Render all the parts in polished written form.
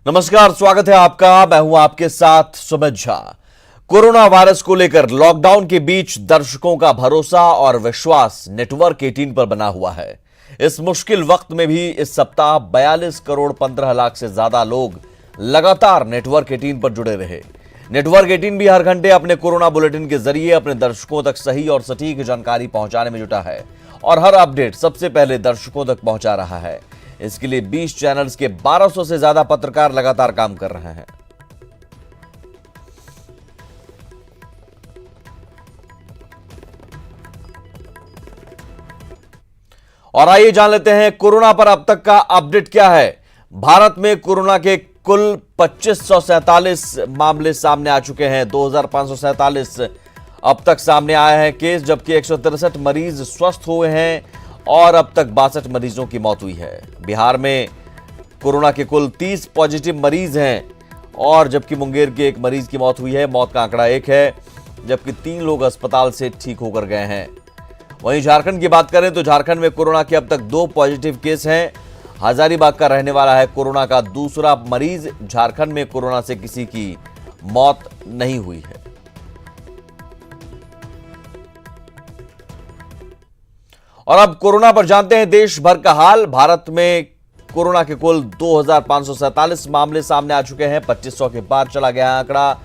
नमस्कार, स्वागत है आपका। मैं हूं आपके साथ सुमित झा। कोरोना वायरस को लेकर लॉकडाउन के बीच दर्शकों का भरोसा और विश्वास नेटवर्क 18 पर बना हुआ है। इस मुश्किल वक्त में भी इस सप्ताह 42 करोड़ 15 लाख से ज्यादा लोग लगातार नेटवर्क 18 पर जुड़े रहे। नेटवर्क 18 भी हर घंटे अपने कोरोना बुलेटिन के जरिए अपने दर्शकों तक सही और सटीक जानकारी पहुंचाने में जुटा है और हर अपडेट सबसे पहले दर्शकों तक पहुंचा रहा है। इसके लिए 20 चैनल्स के 1200 से ज्यादा पत्रकार लगातार काम कर रहे हैं। और आइए जान लेते हैं कोरोना पर अब तक का अपडेट क्या है। भारत में कोरोना के कुल 2547 मामले सामने आ चुके हैं। 2547 अब तक सामने आए हैं केस, जबकि 163 मरीज स्वस्थ हुए हैं और अब तक 62 मरीजों की मौत हुई है। बिहार में कोरोना के कुल 30 पॉजिटिव मरीज हैं और जबकि मुंगेर के एक मरीज की मौत हुई है। मौत का आंकड़ा 1 है, जबकि 3 लोग अस्पताल से ठीक होकर गए हैं। वहीं झारखंड की बात करें तो झारखंड में कोरोना के अब तक 2 पॉजिटिव केस हैं। हजारीबाग का रहने वाला है कोरोना का दूसरा मरीज। झारखंड में कोरोना से किसी की मौत नहीं हुई है। और अब कोरोना पर जानते हैं देश भर का हाल। भारत में कोरोना के कुल 2547 मामले सामने आ चुके हैं। 2500 के पार चला गया आंकड़ा।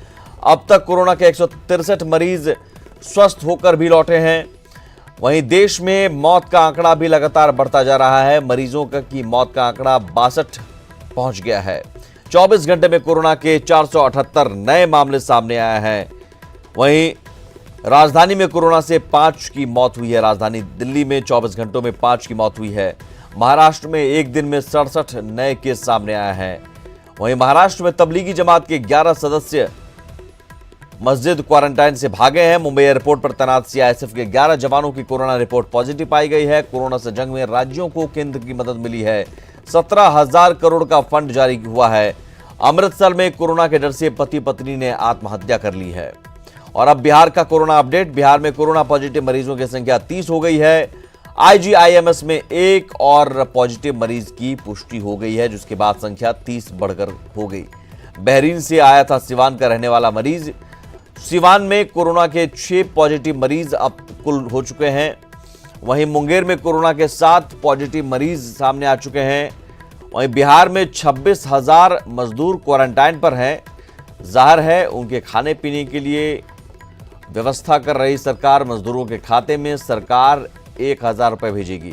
अब तक कोरोना के 163 मरीज स्वस्थ होकर भी लौटे हैं। वहीं देश में मौत का आंकड़ा भी लगातार बढ़ता जा रहा है। मरीजों की मौत का आंकड़ा 62 पहुंच गया है। 24 घंटे में कोरोना के 478 नए मामले सामने आए हैं। वहीं राजधानी में कोरोना से 5 की मौत हुई है। राजधानी दिल्ली में 24 घंटों में 5 की मौत हुई है। महाराष्ट्र में एक दिन में 67 नए केस सामने आए हैं। वहीं महाराष्ट्र में तबलीगी जमात के 11 सदस्य मस्जिद क्वारंटाइन से भागे हैं। मुंबई एयरपोर्ट पर तैनात सीआईएसएफ के 11 जवानों की कोरोना रिपोर्ट पॉजिटिव पाई गई है। कोरोना से जंग में राज्यों को केंद्र की मदद मिली है। 17,000 करोड़ का फंड जारी हुआ है। अमृतसर में कोरोना के डर से पति पत्नी ने आत्महत्या कर ली है। और अब बिहार का कोरोना अपडेट। बिहार में कोरोना पॉजिटिव मरीजों की संख्या 30 हो गई है। आईजीआईएमएस में एक और पॉजिटिव मरीज की पुष्टि हो गई है, जिसके बाद संख्या 30 बढ़कर हो गई। बहरीन से आया था सिवान का रहने वाला मरीज। सिवान में कोरोना के 6 पॉजिटिव मरीज अब कुल हो चुके हैं। वहीं मुंगेर में कोरोना के 7 पॉजिटिव मरीज सामने आ चुके हैं। वहीं बिहार में 26,000 मजदूर क्वारंटाइन पर हैं। जाहिर है उनके खाने पीने के लिए व्यवस्था कर रही सरकार। मजदूरों के खाते में सरकार 1,000 रुपए भेजेगी।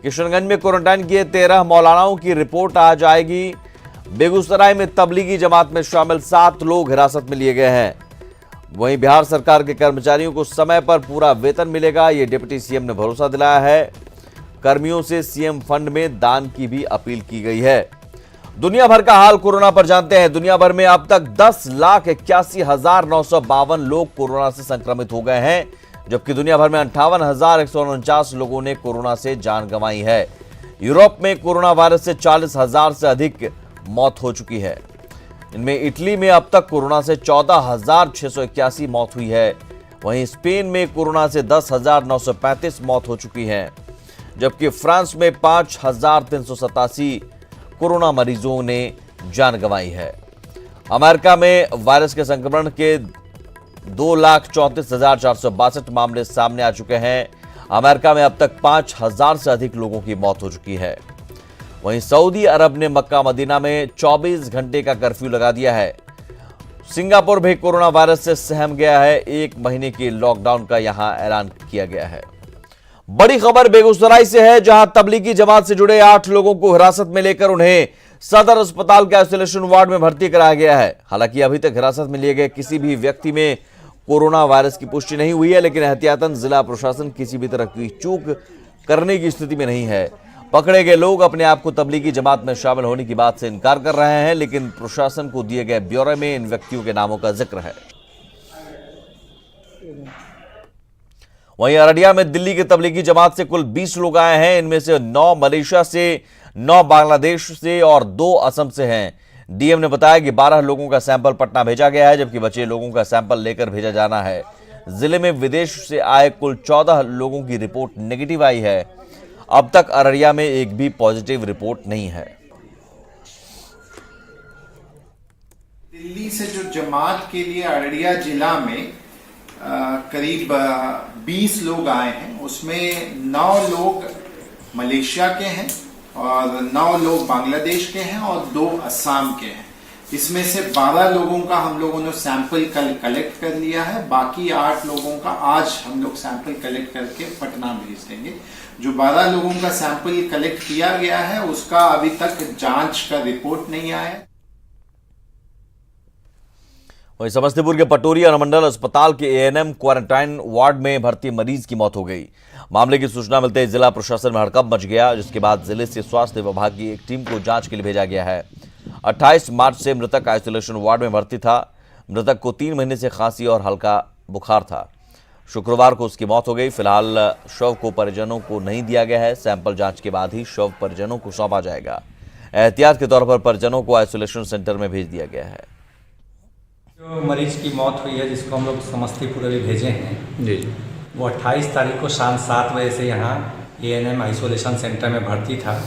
किशनगंज में क्वारंटाइन किए 13 मौलानाओं की रिपोर्ट आज आएगी। बेगूसराय में तबलीगी जमात में शामिल 7 लोग हिरासत में लिए गए हैं। वहीं बिहार सरकार के कर्मचारियों को समय पर पूरा वेतन मिलेगा, ये डिप्टी सीएम ने भरोसा दिलाया है। कर्मियों से सीएम फंड में दान की भी अपील की गई है। दुनिया भर का हाल कोरोना पर जानते हैं। दुनिया भर में अब तक 10,81,952 लोग कोरोना से संक्रमित हो गए हैं, जबकि दुनिया भर में 58,149 लोगों ने कोरोना से जान गंवाई है। यूरोप में कोरोना वायरस से 40,000 से अधिक मौत हो चुकी है। इनमें इटली में अब तक कोरोना से 14,681 मौत हुई है। वहीं स्पेन में कोरोना से 10,935 मौत हो चुकी है, जबकि फ्रांस में 5,387 कोरोना मरीजों ने जान गंवाई है। अमेरिका में वायरस के संक्रमण के 2,34,462 मामले सामने आ चुके हैं। अमेरिका में अब तक 5,000 से अधिक लोगों की मौत हो चुकी है। वहीं सऊदी अरब ने मक्का मदीना में 24 घंटे का कर्फ्यू लगा दिया है। सिंगापुर भी कोरोना वायरस से सहम गया है। 1 महीने के लॉकडाउन का यहां ऐलान किया गया है। बड़ी खबर बेगूसराय से है, जहां तबलीगी जमात से जुड़े 8 लोगों को हिरासत में लेकर उन्हें सदर अस्पताल के आइसोलेशन वार्ड में भर्ती कराया गया है। हालांकि अभी तक हिरासत में लिए गए किसी भी व्यक्ति में कोरोना वायरस की पुष्टि नहीं हुई है, लेकिन एहतियातन जिला प्रशासन किसी भी तरह की चूक करने की स्थिति में नहीं है। पकड़े गए लोग अपने आप को तबलीगी जमात में शामिल होने की बात से इनकार कर रहे हैं, लेकिन प्रशासन को दिए गए ब्यौरे में इन व्यक्तियों के नामों का जिक्र है। वहीं अररिया में दिल्ली के तबलीगी जमात से कुल 20 लोग आए हैं। इनमें से 9 मलेशिया से, 9 बांग्लादेश से और 2 असम से हैं। डीएम ने बताया कि 12 लोगों का सैंपल पटना भेजा गया है, जबकि बचे लोगों का सैंपल लेकर भेजा जाना है। जिले में विदेश से आए कुल 14 लोगों की रिपोर्ट नेगेटिव आई है। अब तक अररिया में एक भी पॉजिटिव रिपोर्ट नहीं है। दिल्ली से जो जमात के लिए अररिया जिला में करीब 20 लोग आए हैं, उसमें 9 लोग मलेशिया के हैं और 9 लोग बांग्लादेश के हैं और 2 असम के हैं। इसमें से 12 लोगों का हम लोगों ने सैंपल कल कलेक्ट कर लिया है। बाकी 8 लोगों का आज हम लोग सैंपल कलेक्ट करके पटना भेज देंगे। जो 12 लोगों का सैंपल कलेक्ट किया गया है उसका अभी तक जांच का रिपोर्ट नहीं आया। वहीं समस्तीपुर के पटोरी अनुमंडल अस्पताल के एएनएम क्वारंटाइन वार्ड में भर्ती मरीज की मौत हो गई। मामले की सूचना मिलते ही जिला प्रशासन में हड़कंप मच गया, जिसके बाद जिले से स्वास्थ्य विभाग की एक टीम को जांच के लिए भेजा गया है। 28 मार्च से मृतक आइसोलेशन वार्ड में भर्ती था। मृतक को 3 महीने से खांसी और हल्का बुखार था। शुक्रवार को उसकी मौत हो गई। फिलहाल शव को परिजनों को नहीं दिया गया है। सैंपल जांच के बाद ही शव परिजनों को सौंपा जाएगा। एहतियात के तौर पर परिजनों को आइसोलेशन सेंटर में भेज दिया गया है। जो मरीज की मौत हुई है, जिसको हम लोग समस्तीपुर अभी भेजे हैं जी, वो 28 तारीख को शाम 7 बजे से यहाँ एएनएम आइसोलेशन सेंटर में भर्ती था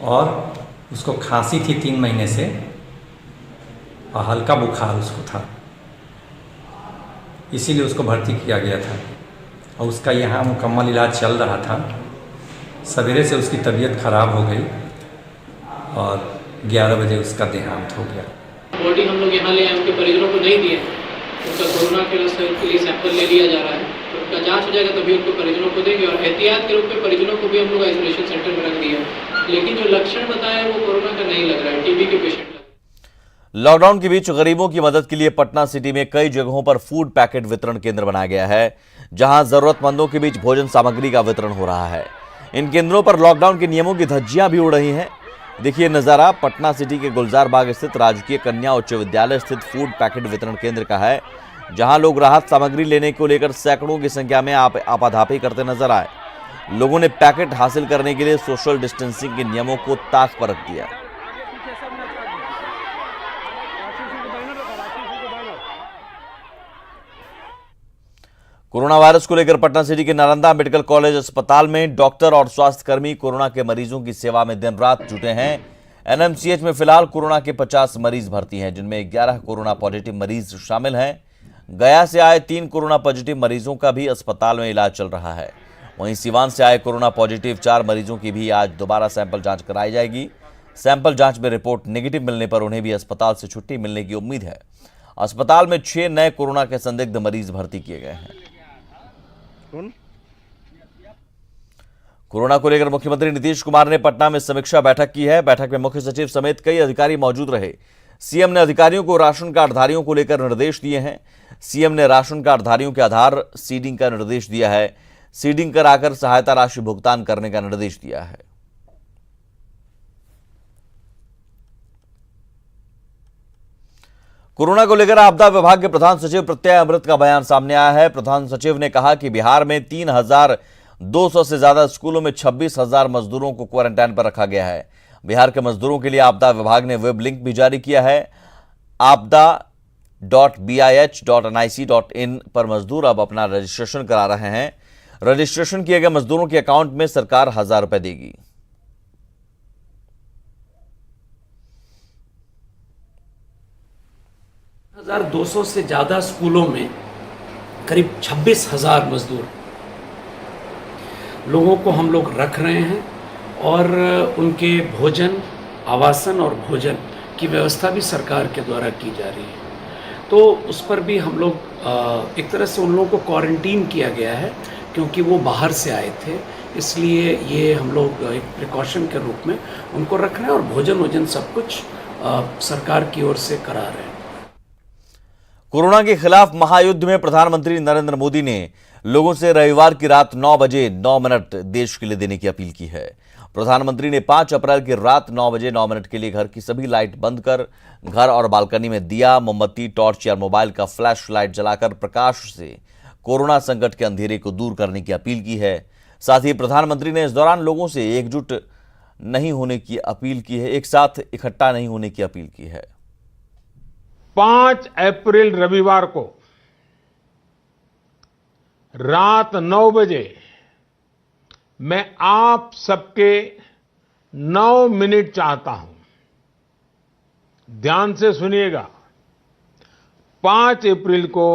और उसको खांसी थी 3 महीने से और हल्का बुखार उसको था, इसीलिए उसको भर्ती किया गया था और उसका यहाँ मुकम्मल इलाज चल रहा था। सवेरे से उसकी तबीयत खराब हो गई और 11 बजे उसका देहांत हो गया। बॉडी हम लोग यहाँ ले आए, उनके परिजनों को नहीं दिए। उनका कोरोना के लिए सैंपल ले लिया जा रहा है, तो उनका जांच हो जाएगा तभी उनको परिजनों को देंगे। और एहतियात के रूप में परिजनों को भी हम लोग आइसोलेशन सेंटर में रख दिया, लेकिन जो लक्षण बताया वो कोरोना का नहीं लग रहा है, टीबी के पेशेंट लग रहा है। लॉकडाउन के बीच गरीबों की मदद के लिए पटना सिटी में कई जगहों पर फूड पैकेट वितरण केंद्र बनाया गया है, जहां जरूरतमंदों के बीच भोजन सामग्री का वितरण हो रहा है। इन केंद्रों पर लॉकडाउन के नियमों की धज्जियां भी उड़ रही हैं। देखिए नजारा पटना सिटी के गुलजार बाग स्थित राजकीय कन्या उच्च विद्यालय स्थित फूड पैकेट वितरण केंद्र का है, जहां लोग राहत सामग्री लेने को लेकर सैकड़ों की संख्या में आपाधापी करते नजर आए। लोगों ने पैकेट हासिल करने के लिए सोशल डिस्टेंसिंग के नियमों को ताक पर रख दिया। कोरोना वायरस को लेकर पटना सिटी के नालंदा मेडिकल कॉलेज अस्पताल में डॉक्टर और स्वास्थ्यकर्मी कोरोना के मरीजों की सेवा में दिन रात जुटे हैं। एनएमसीएच में फिलहाल कोरोना के 50 मरीज भर्ती हैं, जिनमें 11 कोरोना पॉजिटिव मरीज शामिल हैं। गया से आए 3 कोरोना पॉजिटिव मरीजों का भी अस्पताल में इलाज चल रहा है। वहीं सीवान से आए कोरोना पॉजिटिव 4 मरीजों की भी आज दोबारा सैंपल जांच कराई जाएगी। सैंपल जांच में रिपोर्ट नेगेटिव मिलने पर उन्हें भी अस्पताल से छुट्टी मिलने की उम्मीद है। अस्पताल में 6 नए कोरोना के संदिग्ध मरीज भर्ती किए गए हैं। कोरोना को लेकर मुख्यमंत्री नीतीश कुमार ने पटना में समीक्षा बैठक की है। बैठक में मुख्य सचिव समेत कई अधिकारी मौजूद रहे। सीएम ने अधिकारियों को राशन कार्डधारियों को लेकर निर्देश दिए हैं। सीएम ने राशन कार्डधारियों के आधार सीडिंग का निर्देश दिया है। सीडिंग कराकर सहायता राशि भुगतान करने का निर्देश दिया है। कोरोना को लेकर आपदा विभाग के प्रधान सचिव प्रत्यय अमृत का बयान सामने आया है। प्रधान सचिव ने कहा कि बिहार में 3,200 से ज्यादा स्कूलों में 26,000 मजदूरों को क्वारंटाइन पर रखा गया है। बिहार के मजदूरों के लिए आपदा विभाग ने वेब लिंक भी जारी किया है। आपदा.bih.nic.in पर मजदूर अब अपना रजिस्ट्रेशन करा रहे हैं। रजिस्ट्रेशन किए गए मजदूरों के अकाउंट में सरकार 1,000 रुपए देगी। हजार 200 से ज़्यादा स्कूलों में करीब 26,000 मजदूर लोगों को हम लोग रख रहे हैं और उनके भोजन, आवासन और भोजन की व्यवस्था भी सरकार के द्वारा की जा रही है। तो उस पर भी हम लोग एक तरह से उन लोगों को क्वारंटीन किया गया है, क्योंकि वो बाहर से आए थे, इसलिए ये हम लोग एक प्रिकॉशन के रूप में उनको रख रहे हैं और भोजन सब कुछ सरकार की ओर से करा रहे हैं। कोरोना के खिलाफ महायुद्ध में प्रधानमंत्री नरेंद्र मोदी ने लोगों से रविवार की रात 9 बजे 9 मिनट देश के लिए देने की अपील की है। प्रधानमंत्री ने 5 अप्रैल की रात 9 बजे 9 मिनट के लिए घर की सभी लाइट बंद कर घर और बालकनी में दिया, मोमबत्ती, टॉर्च या मोबाइल का फ्लैश लाइट जलाकर प्रकाश से कोरोना संकट के अंधेरे को दूर करने की अपील की है। साथ ही प्रधानमंत्री ने इस दौरान लोगों से एकजुट नहीं होने की अपील की है, एक साथ इकट्ठा नहीं होने की अपील की है। 5 अप्रैल रविवार को रात 9 बजे मैं आप सबके 9 मिनट चाहता हूं। ध्यान से सुनिएगा, 5 अप्रैल को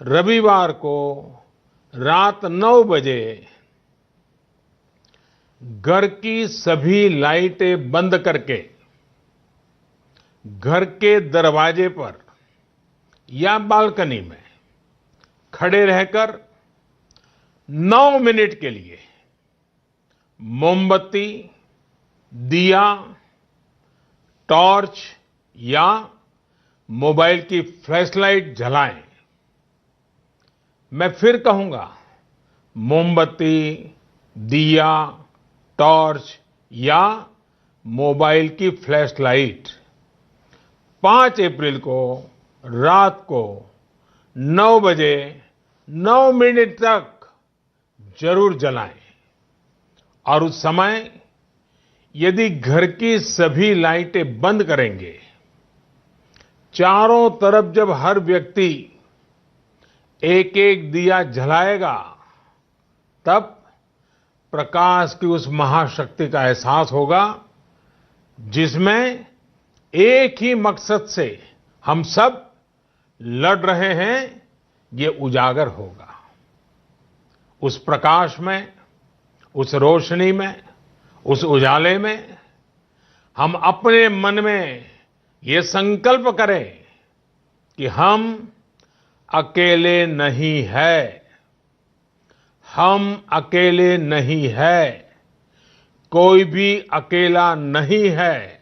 रविवार को रात 9 बजे घर की सभी लाइटें बंद करके घर के दरवाजे पर या बालकनी में खड़े रहकर 9 मिनट के लिए मोमबत्ती, दिया, टॉर्च या मोबाइल की फ्लैशलाइट जलाएं। मैं फिर कहूंगा, मोमबत्ती, दिया, टॉर्च या मोबाइल की फ्लैशलाइट 5 अप्रैल को रात को 9 बजे 9 मिनट तक जरूर जलाएं। और उस समय यदि घर की सभी लाइटें बंद करेंगे, चारों तरफ जब हर व्यक्ति एक एक दिया जलाएगा, तब प्रकाश की उस महाशक्ति का एहसास होगा जिसमें एक ही मकसद से हम सब लड़ रहे हैं, ये उजागर होगा। उस प्रकाश में, उस रोशनी में, उस उजाले में हम अपने मन में ये संकल्प करें कि हम अकेले नहीं हैं, हम अकेले नहीं है, कोई भी अकेला नहीं है।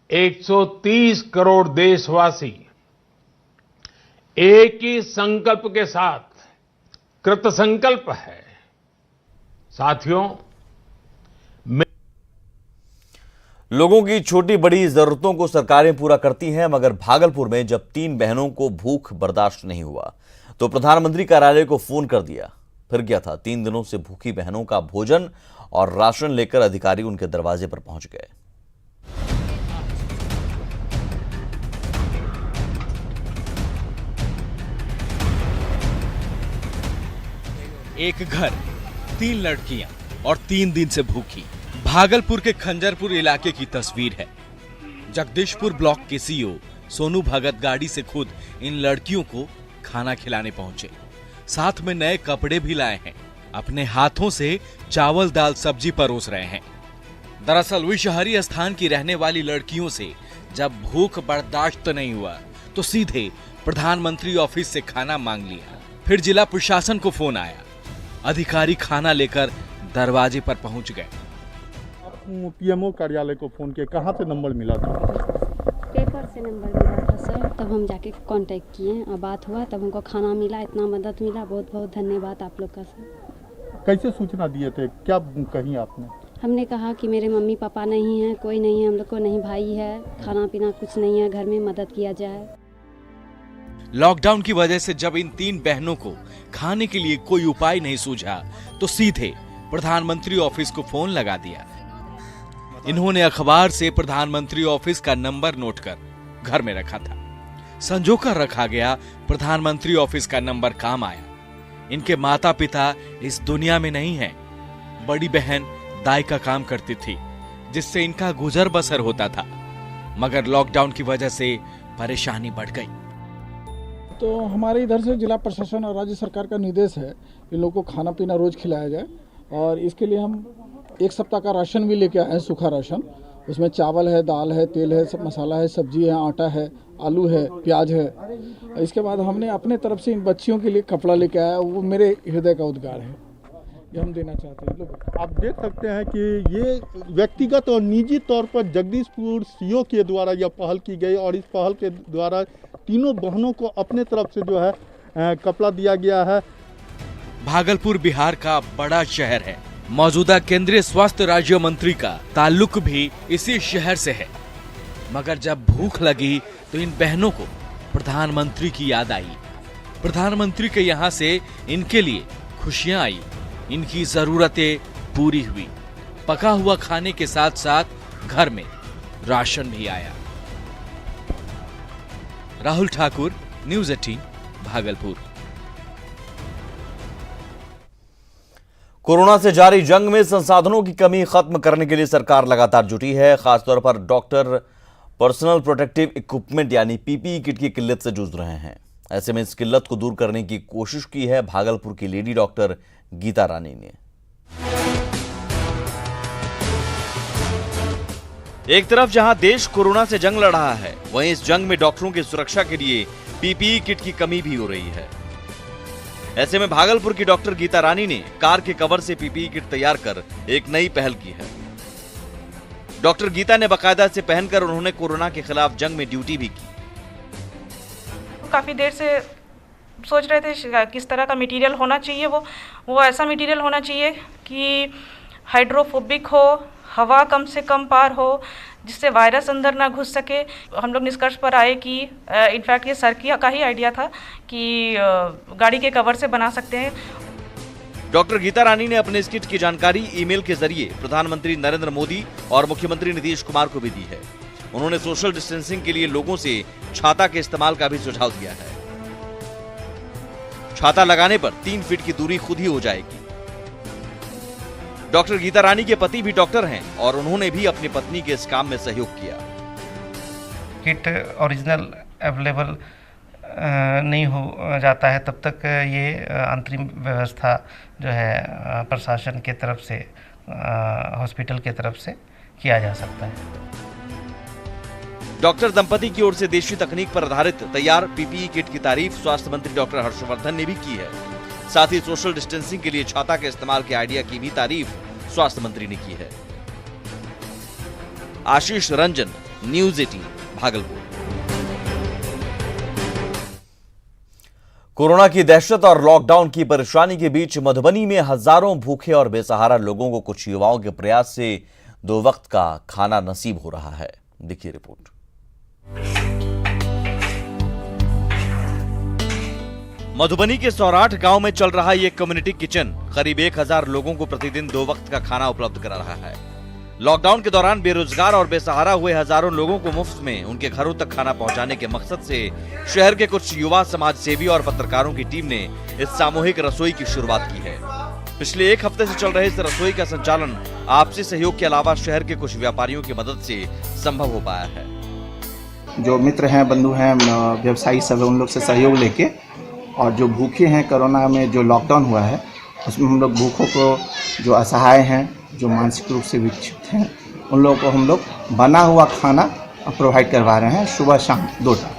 130 करोड़ देशवासी एक ही संकल्प के साथ कृत संकल्प है। साथियों, लोगों की छोटी बड़ी जरूरतों को सरकारें पूरा करती हैं, मगर भागलपुर में जब 3 बहनों को भूख बर्दाश्त नहीं हुआ तो प्रधानमंत्री कार्यालय को फोन कर दिया। फिर क्या था, 3 दिनों से भूखी बहनों का भोजन और राशन लेकर अधिकारी उनके दरवाजे पर पहुंच गए। एक घर, 3 लड़कियां और 3 दिन से भूखी। भागलपुर के खंजरपुर इलाके की तस्वीर है। जगदीशपुर ब्लॉक के सीईओ सोनू भगत गाड़ी से खुद इन लड़कियों को खाना खिलाने पहुंचे, साथ में नए कपड़े भी लाए हैं। अपने हाथों से चावल दाल सब्जी परोस रहे हैं। दरअसल विषहरी स्थान की रहने वाली लड़कियों से जब भूख बर्दाश्त नहीं हुआ तो सीधे प्रधानमंत्री ऑफिस से खाना मांग लिया। फिर जिला प्रशासन को फोन आया, अधिकारी खाना लेकर दरवाजे पर पहुंच गए। पीएमओ कार्यालय को फोन किया, कहाँ से नंबर मिला था? पेपर से नंबर मिला था सर, तब हम जाके कांटेक्ट किए और बात हुआ, तब हमको खाना मिला, इतना मदद मिला। बहुत बहुत धन्यवाद आप लोग का सर। कैसे सूचना दिए थे, क्या कही आपने? हमने कहा कि मेरे मम्मी पापा नहीं है, कोई नहीं है, हम लोग को नहीं भाई है, खाना पीना कुछ नहीं है, घर में मदद किया जाए। लॉकडाउन की वजह से जब इन 3 बहनों को खाने के लिए कोई उपाय नहीं सूझा तो सीधे प्रधानमंत्री ऑफिस को फोन लगा दिया। इन्होंने अखबार से प्रधानमंत्री ऑफिस का नंबर नोट कर घर में रखा था। संजोकर रखा गया प्रधानमंत्री ऑफिस का नंबर काम आया। इनके माता पिता इस दुनिया में नहीं हैं। बड़ी बहन दाई का काम करती थी, जिससे इनका गुजर बसर होता था, मगर लॉकडाउन की वजह से परेशानी बढ़ गई। तो हमारे इधर से जिला प्रशासन और राज्य सरकार का निर्देश है इन लोगों को खाना पीना रोज खिलाया जाए, और इसके लिए हम 1 सप्ताह का राशन भी लेके आए हैं, सूखा राशन। उसमें चावल है, दाल है, तेल है, सब मसाला है, सब्जी है, आटा है, आलू है, प्याज है। इसके बाद हमने अपने तरफ से इन बच्चियों के लिए कपड़ा लेके आया, वो मेरे हृदय का उद्गार है, ये हम देना चाहते हैं। आप देख सकते हैं कि ये व्यक्तिगत और निजी तौर पर जगदीशपुर सीईओ के द्वारा यह पहल की गई, और इस पहल के द्वारा तीनों बहनों को अपने तरफ से जो है कपड़ा दिया गया है। भागलपुर बिहार का बड़ा शहर है। मौजूदा केंद्रीय स्वास्थ्य राज्य मंत्री का ताल्लुक भी इसी शहर से है, मगर जब भूख लगी तो इन बहनों को प्रधानमंत्री की याद आई। प्रधानमंत्री के यहाँ से इनके लिए खुशियां आई, इनकी जरूरतें पूरी हुई। पका हुआ खाने के साथ साथ घर में राशन भी आया। राहुल ठाकुर, न्यूज़ 18, भागलपुर। कोरोना से जारी जंग में संसाधनों की कमी खत्म करने के लिए सरकार लगातार जुटी है। खासतौर पर डॉक्टर, पर्सनल प्रोटेक्टिव इक्विपमेंट यानी पीपीई किट की किल्लत से जूझ रहे हैं। ऐसे में इस किल्लत को दूर करने की कोशिश की है भागलपुर की लेडी डॉक्टर गीता रानी ने। एक तरफ जहां देश कोरोना से जंग लड़ रहा है, वहीं इस जंग में डॉक्टरों की सुरक्षा के लिए पीपीई किट की कमी भी हो रही है। ऐसे में भागलपुर की डॉक्टर गीता रानी ने कार के कवर से पीपीई किट तैयार कर एक नई पहल की है। डॉक्टर गीता ने बाकायदा इसे पहनकर उन्होंने कोरोना के खिलाफ जंग में ड्यूटी भी की। काफ़ी देर से सोच रहे थे किस तरह का मटेरियल होना चाहिए। वो ऐसा मटेरियल होना चाहिए कि हाइड्रोफोबिक हो, हवा कम से कम पार हो, जिससे वायरस अंदर ना घुस सके। हम लोग निष्कर्ष पर आए कि इनफैक्ट ये सर का ही आइडिया था कि गाड़ी के कवर से बना सकते हैं। डॉक्टर गीता रानी ने अपने इस किट की जानकारी ईमेल के जरिए प्रधानमंत्री नरेंद्र मोदी और मुख्यमंत्री नीतीश कुमार को भी दी है। उन्होंने सोशल डिस्टेंसिंग के लिए लोगों से छाता के इस्तेमाल का भी सुझाव दिया है। छाता लगाने पर 3 फीट की दूरी खुद ही हो जाएगी। डॉक्टर गीता रानी के पति भी डॉक्टर हैं और उन्होंने भी अपनी पत्नी के इस काम में सहयोग किया। किट ओरिजिनल अवेलेबल नहीं हो जाता है तब तक ये अंतरिम व्यवस्था जो है प्रशासन के तरफ से, हॉस्पिटल के तरफ से किया जा सकता है। डॉक्टर दंपति की ओर से देशी तकनीक पर आधारित तैयार पीपीई किट की तारीफ स्वास्थ्य मंत्री डॉक्टर हर्षवर्धन ने भी की है। साथ ही सोशल डिस्टेंसिंग के लिए छाता के इस्तेमाल के आइडिया की भी तारीफ स्वास्थ्य मंत्री ने की है। आशीष रंजन, न्यूज़ 18 भागलपुर। कोरोना की दहशत और लॉकडाउन की परेशानी के बीच मधुबनी में हजारों भूखे और बेसहारा लोगों को कुछ युवाओं के प्रयास से 2 वक्त का खाना नसीब हो रहा है। देखिए रिपोर्ट। मधुबनी के सौराठ गांव में चल रहा ये कम्युनिटी किचन करीब 1000 लोगों को प्रतिदिन 2 वक्त का खाना उपलब्ध करा रहा है। लॉकडाउन के दौरान बेरोजगार और बेसहारा हुए हजारों लोगों को मुफ्त में उनके घरों तक खाना पहुंचाने के मकसद से शहर के कुछ युवा समाज सेवी और पत्रकारों की टीम ने इस सामूहिक रसोई की शुरुआत की है। पिछले 1 हफ्ते से चल रहे इस रसोई का संचालन आपसी सहयोग के अलावा शहर के कुछ व्यापारियों की मदद से संभव हो पाया है। जो मित्र हैं, बंधु हैं, व्यवसायी सब है, उन लोग से सहयोग लेके, और जो भूखे हैं कोरोना में जो लॉकडाउन हुआ है उसमें हम लोग भूखों को, जो असहाय हैं, जो मानसिक रूप से विक्षिप्त हैं, उन लोगों को हम लोग बना हुआ खाना प्रोवाइड करवा रहे हैं सुबह शाम 2 टाइम।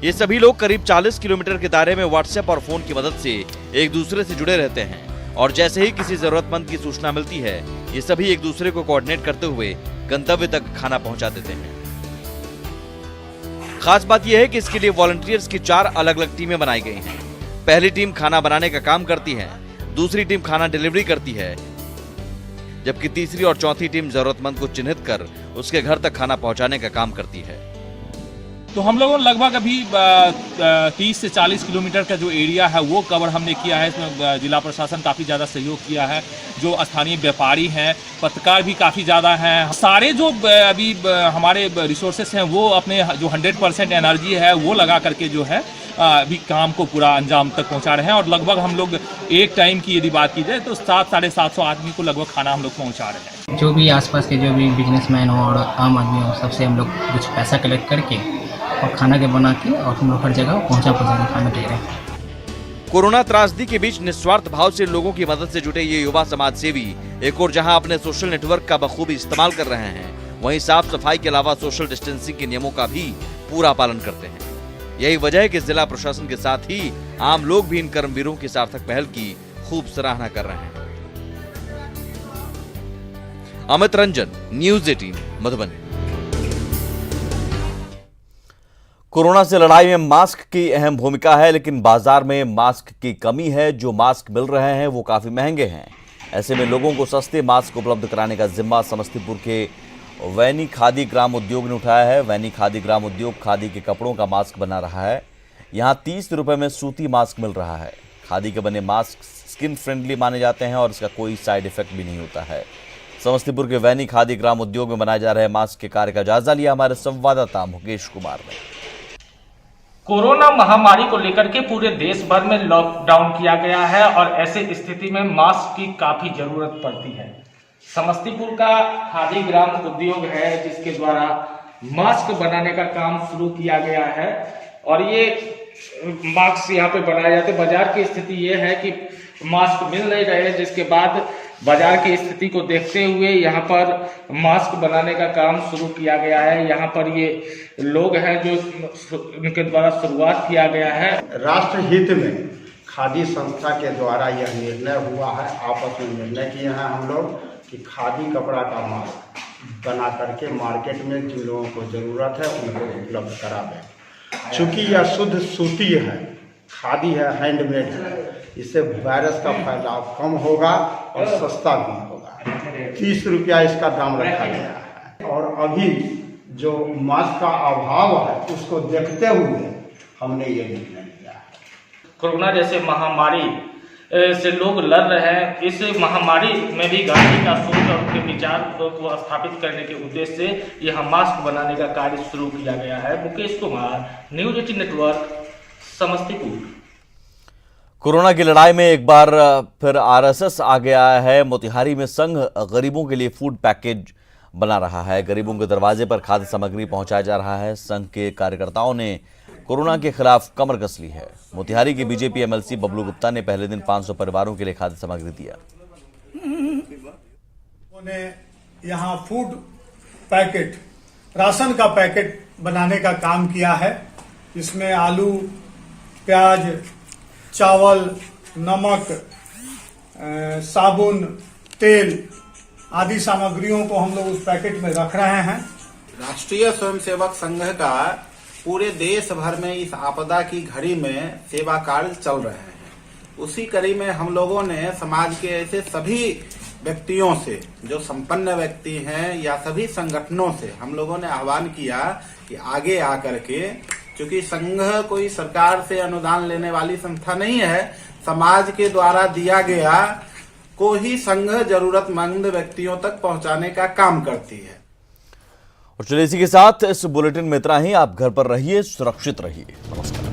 ये सभी लोग करीब 40 किलोमीटर के दायरे में व्हाट्सएप और फोन की मदद से एक दूसरे से जुड़े रहते हैं और जैसे ही किसी जरूरतमंद की सूचना मिलती है, ये सभी एक दूसरे को कोऑर्डिनेट करते हुए गंतव्य तक खाना पहुंचा देते हैं। खास बात यह है कि इसके लिए वॉलंटियर्स की 4 अलग-अलग टीमें बनाई गई हैं। पहली टीम खाना बनाने का काम करती है, दूसरी टीम खाना डिलीवरी करती है, जबकि तीसरी और चौथी टीम जरूरतमंद को चिन्हित कर उसके घर तक खाना पहुंचाने का काम करती है। तो हम लोगों ने लगभग अभी 30 से 40 किलोमीटर का जो एरिया है वो कवर हमने किया है। इसमें जिला प्रशासन काफ़ी ज़्यादा सहयोग किया है, जो स्थानीय व्यापारी हैं, पत्रकार भी काफ़ी ज़्यादा हैं। सारे जो अभी हमारे रिसोर्सेस हैं वो अपने जो 100% एनर्जी है वो लगा करके जो है अभी काम को पूरा अंजाम तक पहुंचा रहे हैं। और लगभग हम लोग एक टाइम की यदि बात की जाए तो 700-750 आदमी को लगभग खाना हम लोग पहुंचा रहे हैं। जो भी आसपास के जो भी बिजनेसमैन हो और आम आदमी हो, सबसे हम लोग कुछ पैसा कलेक्ट करके और खाना के बना के और हम लोग हर जगह पहुंचा खाना दे रहे हैं। कोरोना त्रासदी के बीच निस्वार्थ भाव से लोगों की मदद से जुटे ये युवा समाज सेवी एक और जहां अपने सोशल नेटवर्क का बखूबी इस्तेमाल कर रहे हैं, वहीं साफ सफाई के अलावा सोशल डिस्टेंसिंग के नियमों का भी पूरा पालन करते हैं। यही वजह है कि जिला प्रशासन के साथ ही आम लोग भी इन कर्मवीरों की सार्थक पहल की खूब सराहना कर रहे हैं। अमित रंजन, न्यूज़ 18 मधुबनी। कोरोना से लड़ाई में मास्क की अहम भूमिका है, लेकिन बाजार में मास्क की कमी है। जो मास्क मिल रहे हैं वो काफी महंगे हैं। ऐसे में लोगों को सस्ते मास्क उपलब्ध कराने का जिम्मा समस्तीपुर के वैनी खादी ग्राम उद्योग ने उठाया है। वैनी खादी ग्राम उद्योग खादी के कपड़ों का मास्क बना रहा है। यहाँ 30 रुपए में सूती मास्क मिल रहा है। खादी के बने मास्क स्किन फ्रेंडली माने जाते हैं और इसका कोई साइड इफेक्ट भी नहीं होता है। समस्तीपुर के वैनी खादी ग्राम उद्योग में बनाए जा रहे मास्क के कार्य का जायजा लिया हमारे संवाददाता मुकेश कुमार ने। कोरोना महामारी को लेकर के पूरे देश भर में लॉकडाउन किया गया है और ऐसे स्थिति में मास्क की काफी जरूरत पड़ती है। समस्तीपुर का खादी ग्राम उद्योग है जिसके द्वारा मास्क बनाने का काम शुरू किया गया है और ये मास्क यहाँ पे बनाए जाते। बाजार की स्थिति ये है कि मास्क मिल नहीं रहे, जिसके बाद बाजार की स्थिति को देखते हुए यहाँ पर मास्क बनाने का काम शुरू किया गया है। यहाँ पर ये लोग हैं जो उनके द्वारा शुरुआत किया गया है। राष्ट्र हित में खादी संस्था के द्वारा यह निर्णय हुआ है, आपस में निर्णय किए हैं हम लोग कि खादी कपड़ा का मास्क बना करके मार्केट में जिन लोगों को ज़रूरत है उनको उपलब्ध करा दें। चूँकि यह शुद्ध सूती है, खादी है, हैंडमेड है, इससे वायरस का फैलाव कम होगा और सस्ता भी होगा। 30 रुपया इसका दाम रखा गया है और अभी जो मास्क का अभाव है उसको देखते हुए हमने ये निर्णय लिया है। कोरोना जैसे महामारी से लोग लड़ रहे हैं, इस महामारी में भी गांधी का सोच और उनके विचार को स्थापित करने के उद्देश्य से यह मास्क बनाने का कार्य शुरू किया गया है। Mukesh Kumar, news 18 network, Samastipur. Corona की लड़ाई में एक बार फिर आरएसएस आ गया है। मोतिहारी में संघ गरीबों के लिए फूड पैकेज बना रहा है। गरीबों के दरवाजे पर खाद्य सामग्री पहुंचाया जा रहा है। संघ के कार्यकर्ताओं ने कोरोना के खिलाफ कमर कस ली है। मोतिहारी के बीजेपी एमएलसी बबलू गुप्ता ने पहले दिन 500 परिवारों के लिए खाद्य सामग्री दिया। उन्होंने यहाँ फूड पैकेट, राशन का पैकेट बनाने का काम किया है। इसमें आलू, प्याज, चावल, नमक, साबुन, तेल आदि सामग्रियों को हम लोग उस पैकेट में रख रहे हैं। राष्ट्रीय स्वयंसेवक संघ का पूरे देश भर में इस आपदा की घड़ी में सेवा कार्य चल रहे हैं। उसी कड़ी में हम लोगों ने समाज के ऐसे सभी व्यक्तियों से, जो संपन्न व्यक्ति हैं या सभी संगठनों से हम लोगों ने आह्वान किया कि आगे आकर के, क्योंकि संघ कोई सरकार से अनुदान लेने वाली संस्था नहीं है, समाज के द्वारा दिया गया को ही संघ जरूरतमंद व्यक्तियों तक पहुंचाने का काम करती है। और चलिए इसी के साथ इस बुलेटिन में इतना ही। आप घर पर रहिए, सुरक्षित रहिए। नमस्कार।